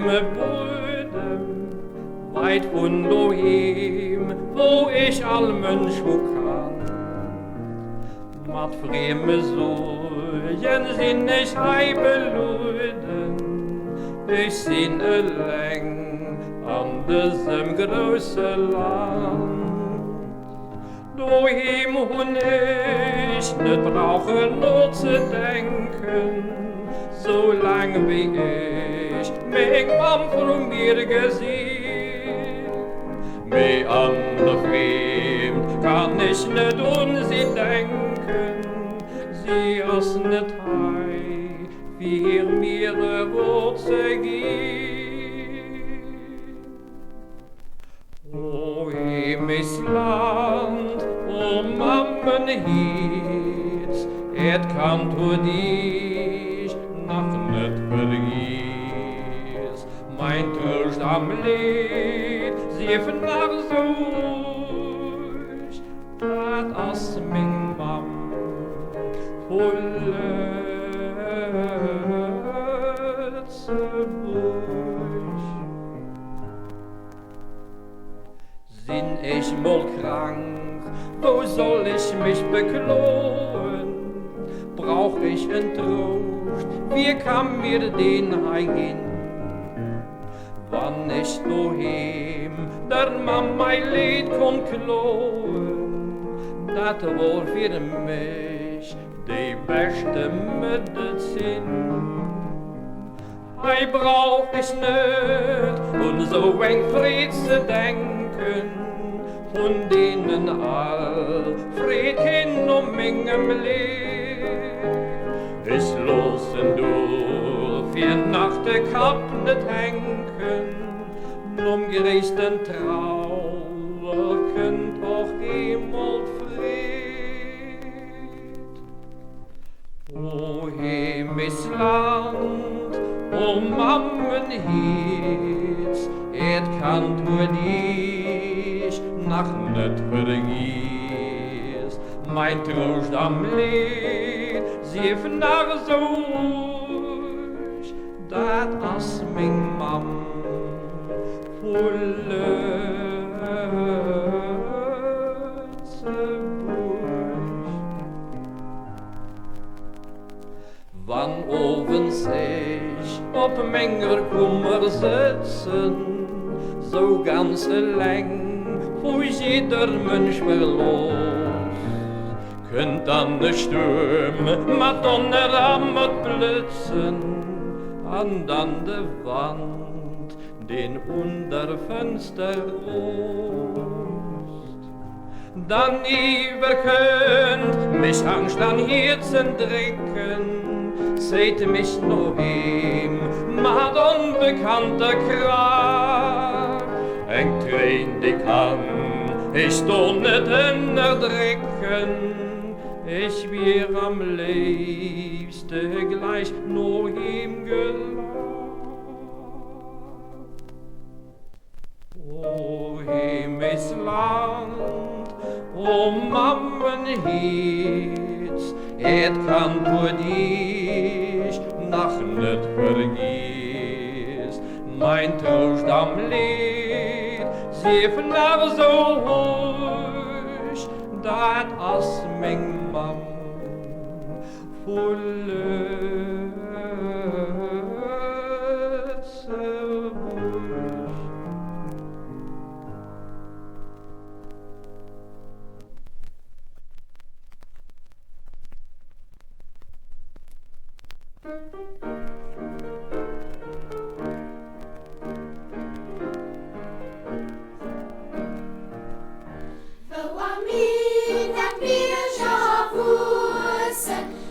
Bodem, weit von daheim, wo ich all Mensch kann. Mat fremde Sorgen sind ich heibeluden, ich sin allein an diesem großen Land. Daheim hun ich nicht brauchen nur zu denken, so lang wie ich mich Mam von mir gesehen. Mehr an der Fremd kann ich nicht an sie denken, sie ist nicht hei, wie mir Wurzel geht. O himmels Land, o Mammen Herz, kann du dich noch nicht vergiss. Mein Trost am Lied, sie nach so ruhig, dat as mein Mam volle Sind ich mal krank, wo soll ich mich beklohen? Brauch ich einen Trost, wie kann mir den heimgehen? Wann ich daheim der Mann mein Lied kon klohen, dat war für mich die beste Medizin. Hei brauch ich nicht, und so eng Fried zu denken, von denen all Fried hin mengem Leben. Ich losen durch, für Nacht der Kapp nicht hängen, gerechten Trauer könnt auch jemand Fried. O himmels Land, o Mammen Herz, kann du dich nach nicht vergiss. Mein Trost am Lied, sie nach so ruhig, dat as mein Mam volle Wann oben sich ob Menger Kummer sitzen, so ganz allein, wo jeder Mensch mehr los, könnt dann ne Sturm, Madonna mit Blitzen, an dann de Wand, den unter Fenster rost. Dann über könnt mich Angst an Herzen drücken, seht mich nur ihm, mat unbekannter Kraft. Eng Tränen, die kann ich doch nicht erdrücken, ich wär am liebsten gleich nur ihm gelacht. O himmels Land, o Mammen Herz, kann du dich nach nicht vergiss. Mein Trost am Lied, sie nach so ruhig, dat as mein Mam volle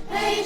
Hey,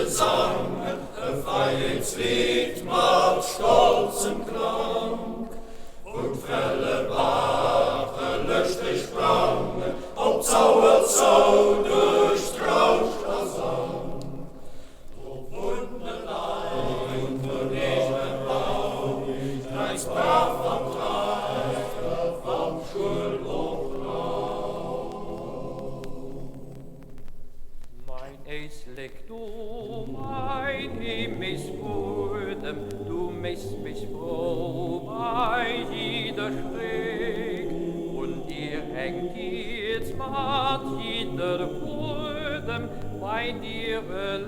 Sangen, Freiheitslied macht stolzen Klang. Und felle Wache löscht die Sprange, ob zaubert so durchtrauscht der Sang. O Wunderlein, und ich bin blau, deins brav am Treif, vom Schul hoch Mein Eselig, du mein Himmelsbodem, du misst mich froh bei jeder Schräg, und ihr hängt jetzt matt jeder Bodem bei dir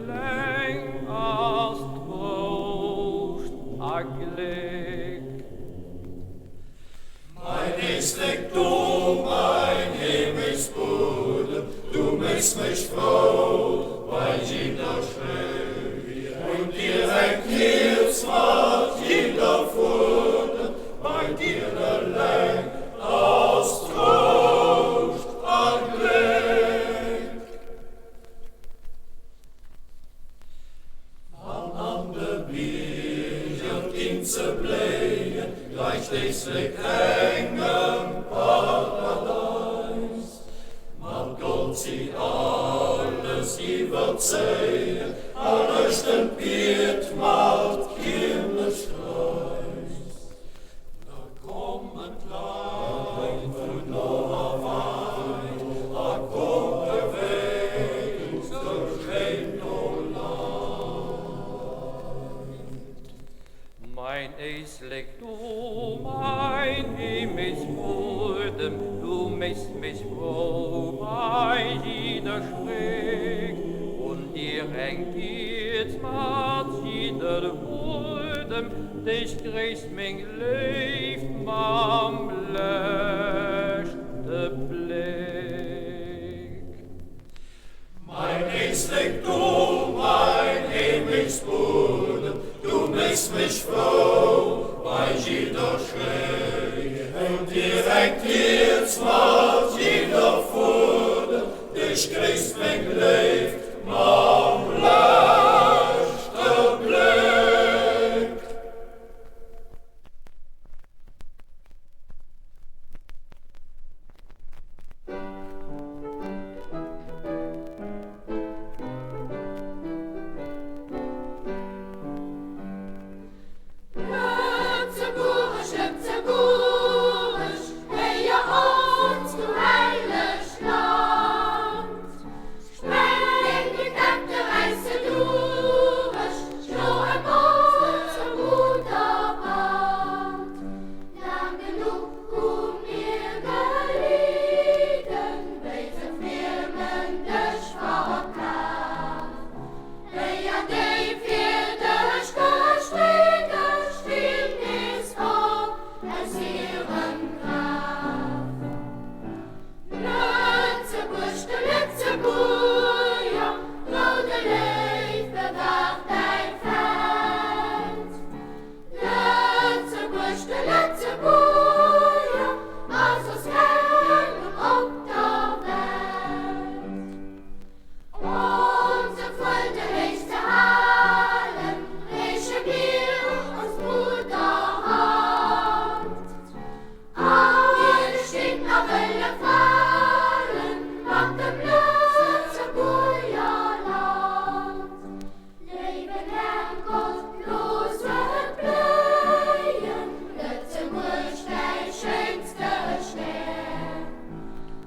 läng als Trost agleg. Mein Eselig, du mein Himmelsbodem, du misst mich froh bei jeder Schräg, und dir hängt jetzt matt jeder Bodem bei dir läng als Trost anlegt. An der Bier ging zu blähen, gleich Eselig hängen Paradies. Man Gott sie alles überzehen, alles den Biert macht Kirmesstreis. Da kommen klein und noch weit, da kommt der Weg, so schön und lang. Mein Eselig, du mein Himmelsbodem, du misst mich froh bei jeder Schräg, und dir hängt jetzt matt jeder Bodem, dich grüßt mein Leif, mam löschte Blick. Mein Eselig, du mein Himmelsbodem, du misst mich froh bei jeder Schräg, und dir hängt jetzt matt jeder Bodem, dich grüßt mein Leif, mam löschte Blick. Hey, ja, uns, du heilig Land. Spreng die Kette reiße durch, schlug ein Boot zum guter Brand. Lang genug mir gelitten, welche Firmen dich verkauft. Hey, ja, die für dich gestrichen, still ist auf, als ihren Graf. Lützebuja, rote Leif bewacht dein Feld. Lützebuja, als es hell auf der Welt. Unser Volk höchste Hallen, welche wir uns Bruderhand. Wir stehen auf alle Fallen, nach dem Lützeburgerland. Leben Herr Gott, bloß wird bleiben, Lützeburg der schönste Stern.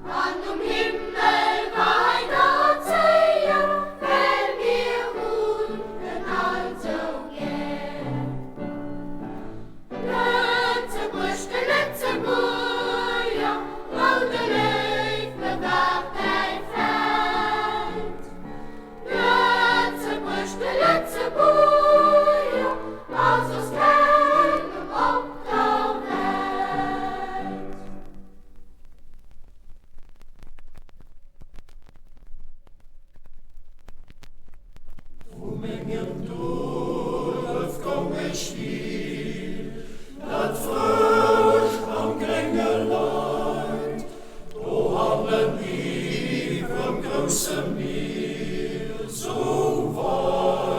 An dem Himmel weiter ziehen, wenn wir ruhen also gern. Lützeburger, rote Leif bewacht dein Feld. Lützeburger, aus uns kennen auf der Welt. Mengen Dulf komm ich hier, dat frisch am Grängelein, do haben wir vom großen Meer so weit.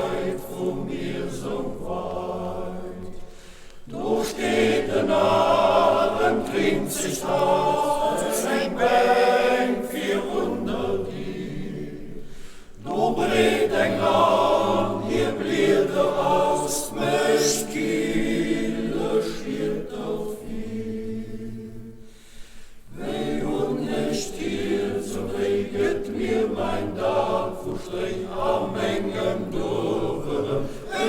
Schweget mir mein Dach, wo streng am engen Dürre.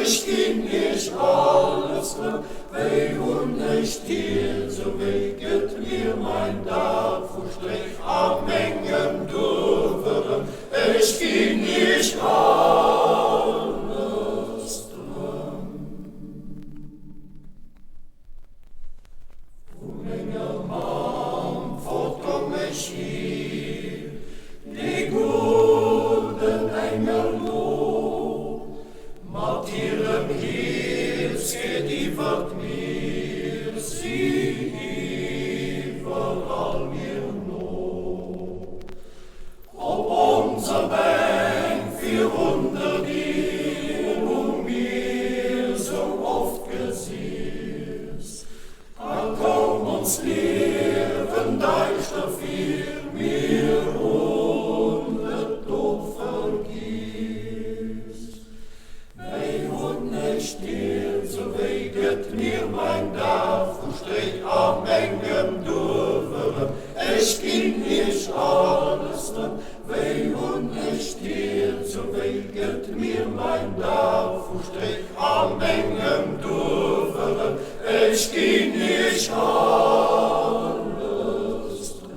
Ich ging nicht alles drin, weh und nicht viel, so weget mir mein Dach, wo streng am engen Dürre. Ich ging nicht alles drin. Wo Menge Mann fortkomm ich hier, die guten Engel nur, mat ihrem Herz geht über mir, sie überall mir nur. Ob unser Bank 400 Jahr mir so oft gesehen, da komm uns Leben deichter viel mir hundert doof vergisst. Weh und nicht still, so weget mir mein Dach und strich am engen Dürre. Ich ging nicht alles drin, weh und nicht still, so weget mir mein Dach und strich am engen Dürre. Ich ging nicht alles drin.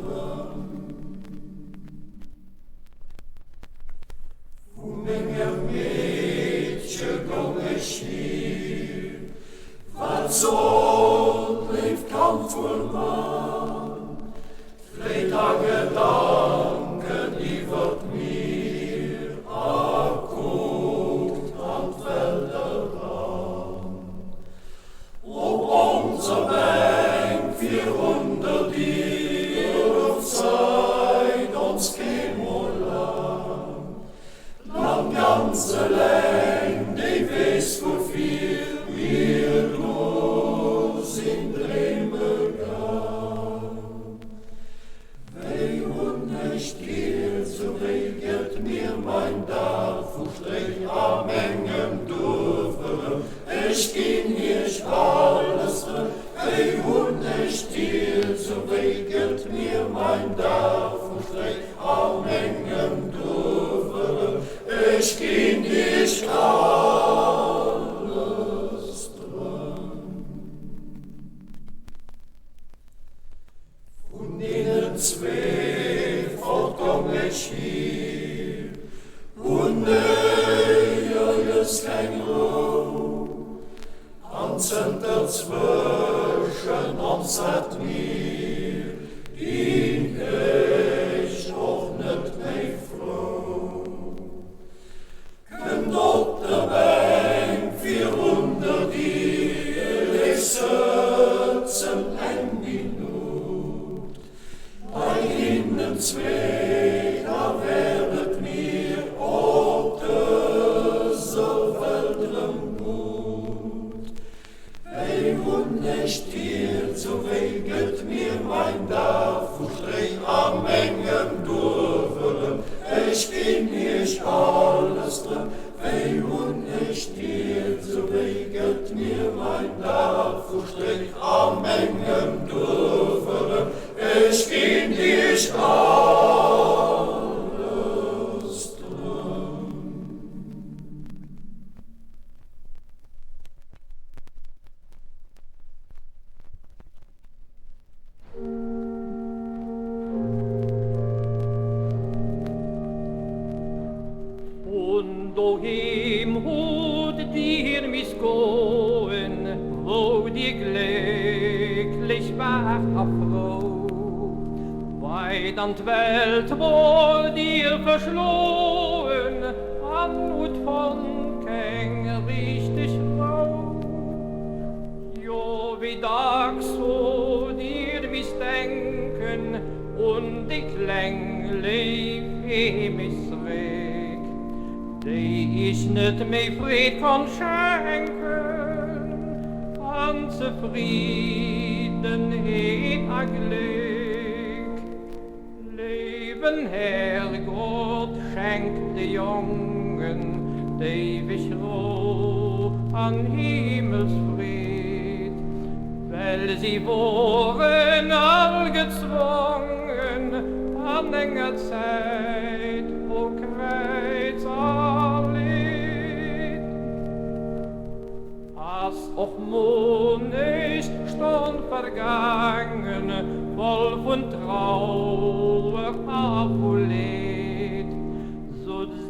Wo Menge Mädchen komm ich hier, was so lebt kaum wohl Mann, vielleicht a Gedanken über mir, guckt an Felderrand. Ob unser Bank 400 Jahre Zeit uns käme lang, lang ganze Läng, die weiß, wofür wir los in Träume gang. Weh und nicht viel, so weget mir mein Dach, wo streng am engen Dürre. Ich ging nicht alles drin, weh und nicht viel, so weget mir mein Dach, wo streng am engen Dürre. Ich ging nicht alles drin. Von denen zwei fortkomm ich hier, und nee, ist kein Ruh. Anzend dazwischen uns hat mir, ihn ich auch nicht mehr froh. Könnt ob der Bank 400 Jahre, ich sitzen ein Minut, bei ihnen zwei, da werdet mir ob dieser Welt Mut. Weh und nicht viel, so weget mir mein Dach, wo streng am engen Dürre. Ich bin nicht alles drin, weh und nicht viel, so weget mir mein Dach, wo streng am engen Dürre. Ich bin nicht alles drin. Und wohin hut dir mis goen, wo die glücklich war Frau? Weit an Welt, wo dir verschlohen, an und von kein richtig Frau. Jo, wie Tag so dir mis denken, und die Klängle mis weg, die ich nicht mehr Fried kann schenken, an Zufriedenheit a Glück. Leben, Herrgott, schenkt die Jungen, ewig Ruh an Himmelsfried, weil sie waren all gezwungen an enger Zeit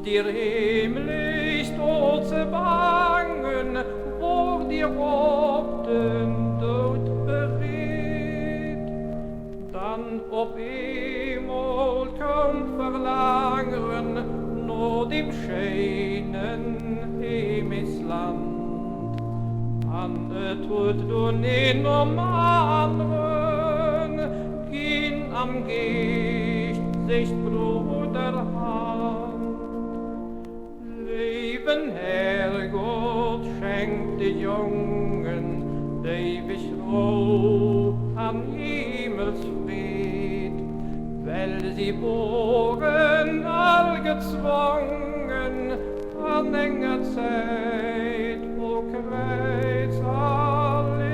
dir himmlisch dort zu bangen, wo dir ob den Tod berät. Dann ob einmal komm verlangen, nur dem schönen Himmelsland. An tut du nicht um anderen, gehen am Gesicht sich Bruderhand. Leben, Herrgott, schenkt die Jungen, ewig Ruhe am Himmelsfried, weil sie bohren all gezwungen an enger Zeit, wo Kreuz erlitt.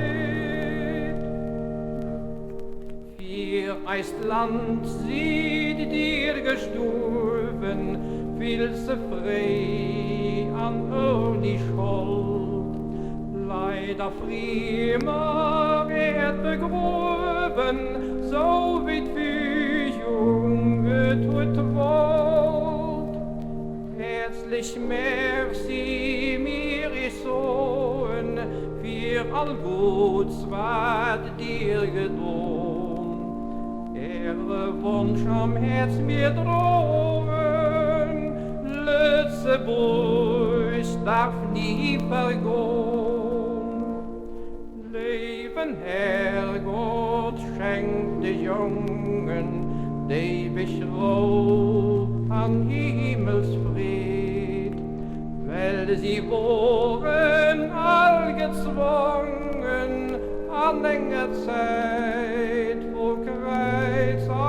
Für eist Land sieht dir gestorben, willst du frei an die Schuld. Leider früher wird begraben, so wie die Junge tut wollt. Herzlich merci mir ist Sohn, für all Guts wat dir gedrohen. Wunsch am Herz mir drohen, Lützeburg darf nie vergehen. Leben, Herrgott, schenkt die Jungen, ewig Ruhe an Himmelsfried, weil sie wurden all gezwungen an enger Zeit, wo Kreuz erlitt.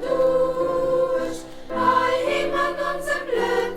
Durch, ein Himmel an unserem Glück.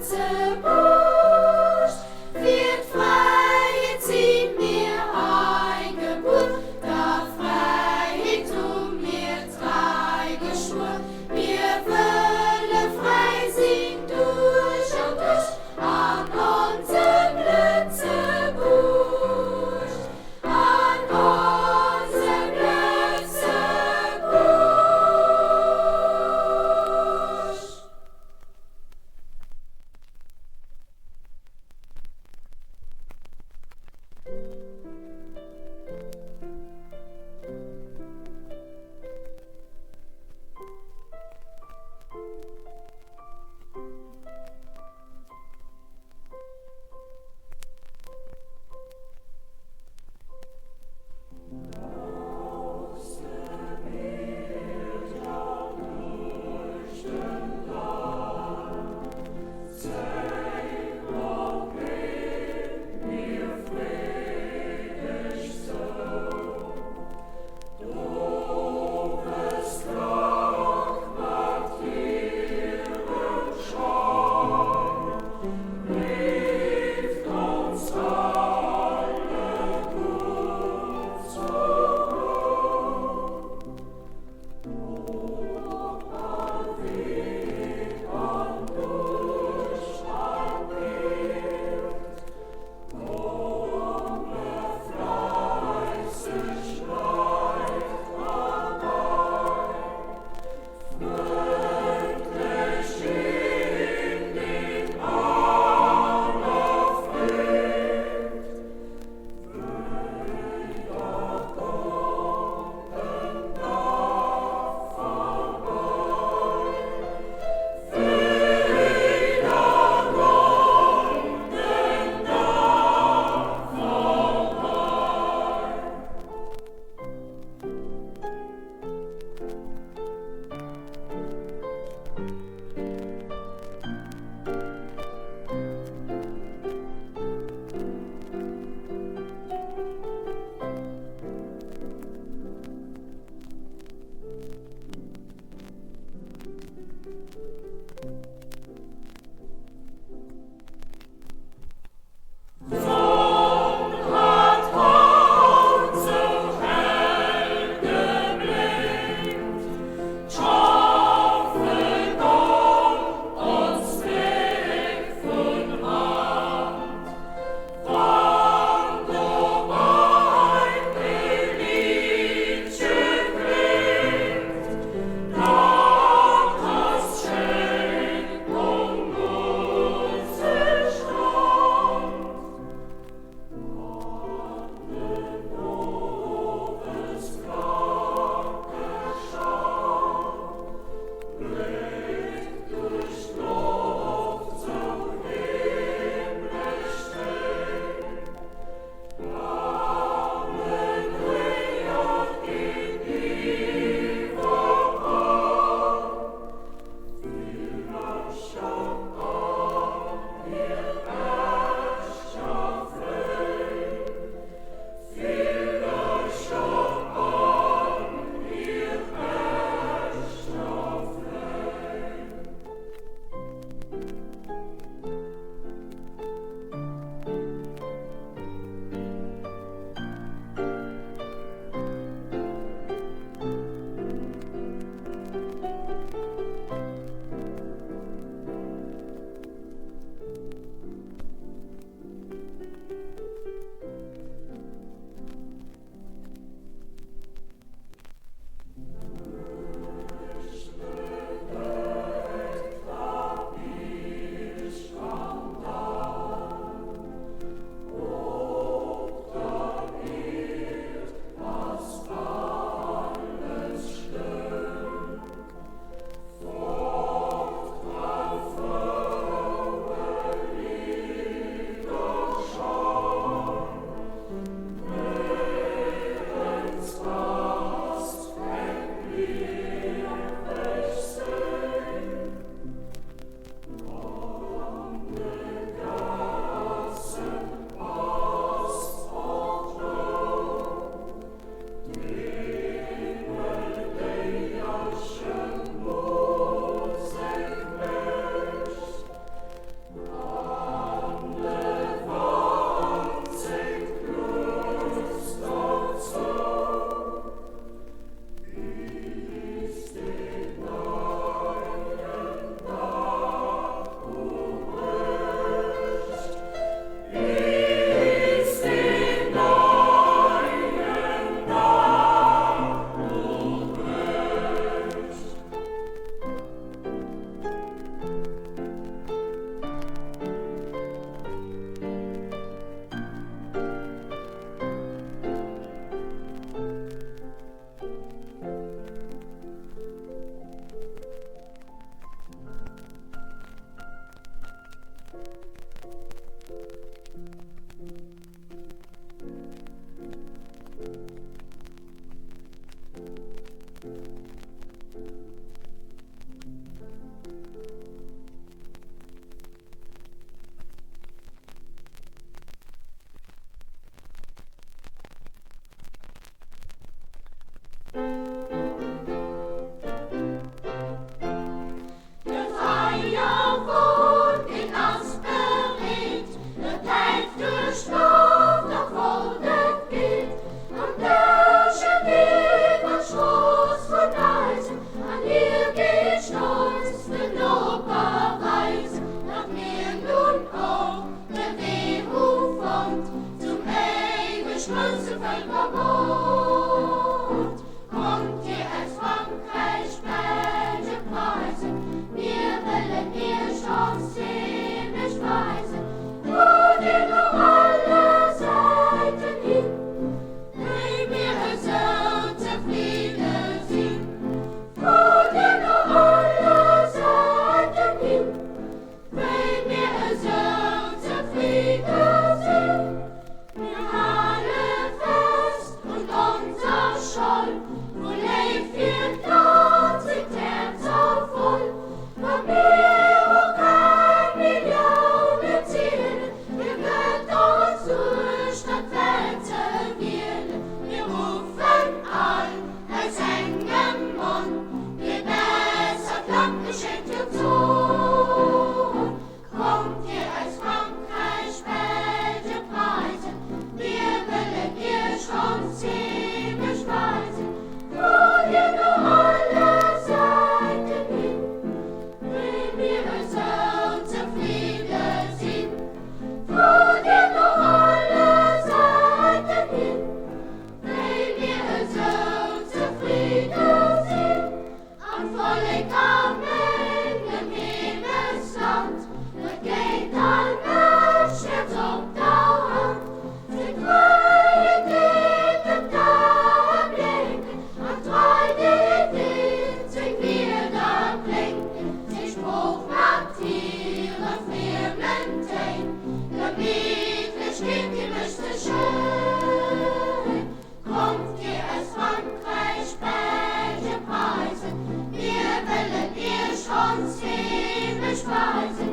Speisen